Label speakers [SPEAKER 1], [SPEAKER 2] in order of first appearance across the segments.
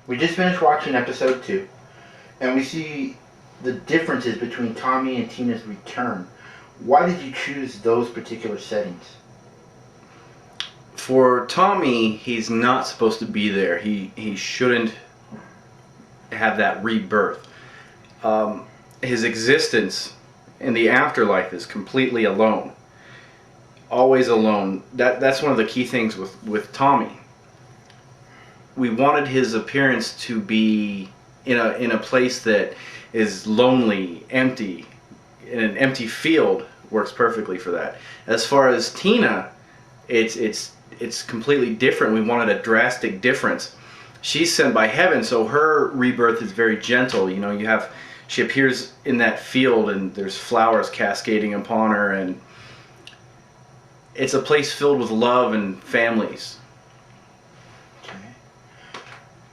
[SPEAKER 1] We just finished watching episode 2, and we see the differences between Tommy and Tina's return. Why did you choose those particular settings?
[SPEAKER 2] For Tommy, he's not supposed to be there. He shouldn't have that rebirth. His existence in the afterlife is completely alone. Always alone. That's one of the key things with Tommy. We wanted his appearance to be in a place that is lonely, empty. In an empty field works perfectly for that. As far as Tina, it's completely different. We wanted a drastic difference. She's sent by heaven, so her rebirth is very gentle. You know, she appears in that field and there's flowers cascading upon her, and it's a place filled with love and families.
[SPEAKER 1] Okay.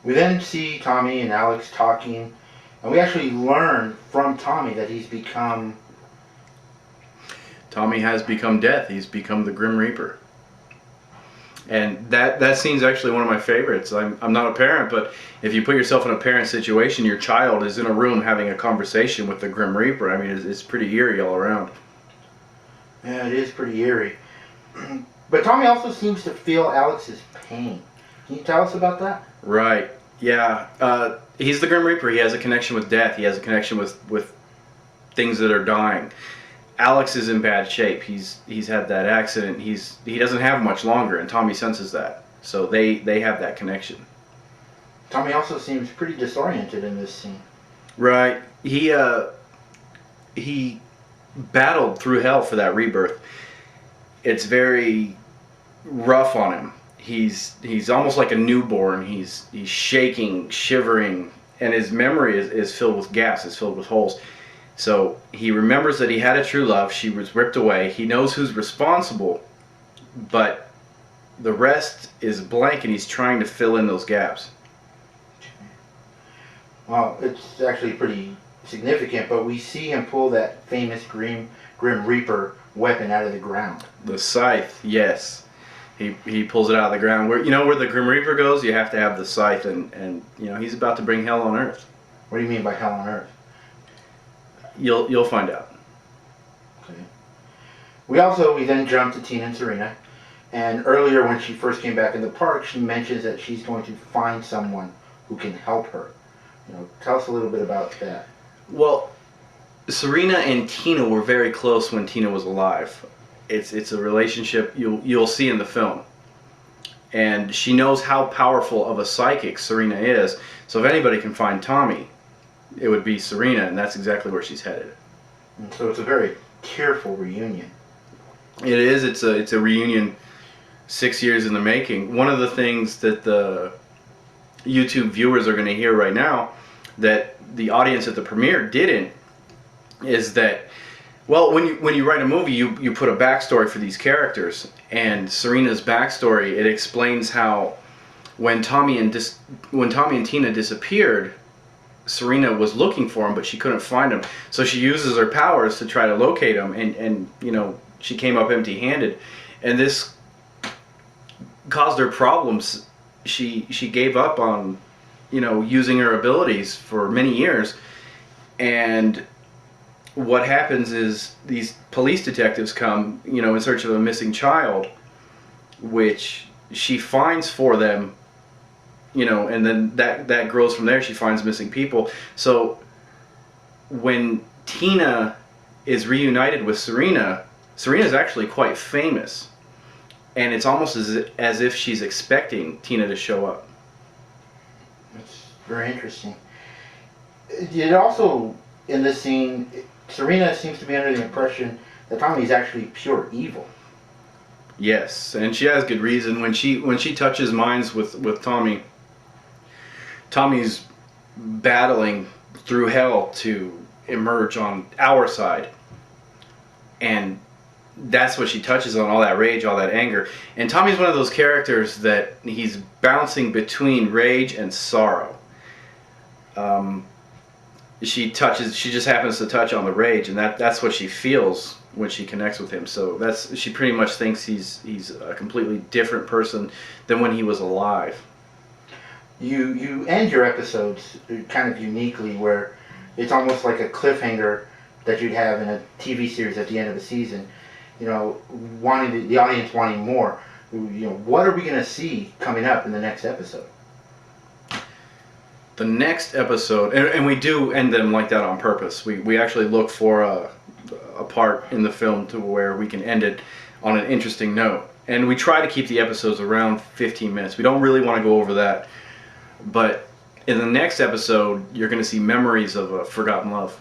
[SPEAKER 1] We then see Tommy and Alex talking, and we actually learn from Tommy that
[SPEAKER 2] Tommy has become death. He's become the Grim Reaper. And that scene's actually one of my favorites. I'm not a parent, but if you put yourself in a parent situation, your child is in a room having a conversation with the Grim Reaper. I mean, it's pretty eerie all around.
[SPEAKER 1] Yeah, it is pretty eerie. But Tommy also seems to feel Alex's pain. Can you tell us about that?
[SPEAKER 2] Right. Yeah. He's the Grim Reaper. He has a connection with death. He has a connection with things that are dying. Alex is in bad shape. He's had that accident. He doesn't have much longer, and Tommy senses that. So they have that connection.
[SPEAKER 1] Tommy also seems pretty disoriented in this scene.
[SPEAKER 2] Right. He battled through hell for that rebirth. It's very rough on him. He's almost like a newborn. He's shaking, shivering, and his memory is filled with gaps. It's filled with holes. So he remembers that he had a true love. She was ripped away. He knows who's responsible, but the rest is blank, and he's trying to fill in those gaps.
[SPEAKER 1] Well, it's actually pretty significant, but we see him pull that famous Grim Reaper weapon out of the ground.
[SPEAKER 2] The scythe, yes. He pulls it out of the ground. Where the Grim Reaper goes, you have to have the scythe, and he's about to bring hell on earth.
[SPEAKER 1] What do you mean by hell on earth?
[SPEAKER 2] You'll find out.
[SPEAKER 1] Okay. We then jump to Tina and Serena, and earlier when she first came back in the park, she mentions that she's going to find someone who can help her. Tell us a little bit about that.
[SPEAKER 2] Well, Serena and Tina were very close when Tina was alive. It's a relationship you'll see in the film. And she knows how powerful of a psychic Serena is. So if anybody can find Tommy, it would be Serena, and that's exactly where she's headed.
[SPEAKER 1] And so it's a very tearful reunion.
[SPEAKER 2] It is. It's a reunion 6 years in the making. One of the things that the YouTube viewers are going to hear right now that the audience at the premiere didn't is that, well, when you write a movie, you put a backstory for these characters, and Serena's backstory, it explains how when Tommy and Tina disappeared, Serena was looking for him, but she couldn't find him. So she uses her powers to try to locate him, and she came up empty-handed, and this caused her problems. She gave up on using her abilities for many years, and what happens is these police detectives come in search of a missing child, which she finds for them, and then that grows from there. She finds missing people. So when Tina is reunited with Serena's actually quite famous, and it's almost as if she's expecting Tina to show up.
[SPEAKER 1] That's very interesting. It also, in this scene, Serena seems to be under the impression that Tommy is actually pure evil.
[SPEAKER 2] Yes, and she has good reason. When she touches minds with Tommy's battling through hell to emerge on our side, and that's what she touches on, all that rage, all that anger. And Tommy's one of those characters that he's bouncing between rage and sorrow. She just happens to touch on the rage, and that's what she feels when she connects with him. So she pretty much thinks he's a completely different person than when he was alive.
[SPEAKER 1] you end your episodes kind of uniquely, where it's almost like a cliffhanger that you'd have in a TV series at the end of the season. You know, wanting the audience wanting more. You know, what are we going to see coming up in the next episode?
[SPEAKER 2] The next episode, and we do end them like that on purpose. We actually look for a part in the film to where we can end it on an interesting note. And we try to keep the episodes around 15 minutes. We don't really want to go over that. But in the next episode, you're going to see memories of a forgotten love.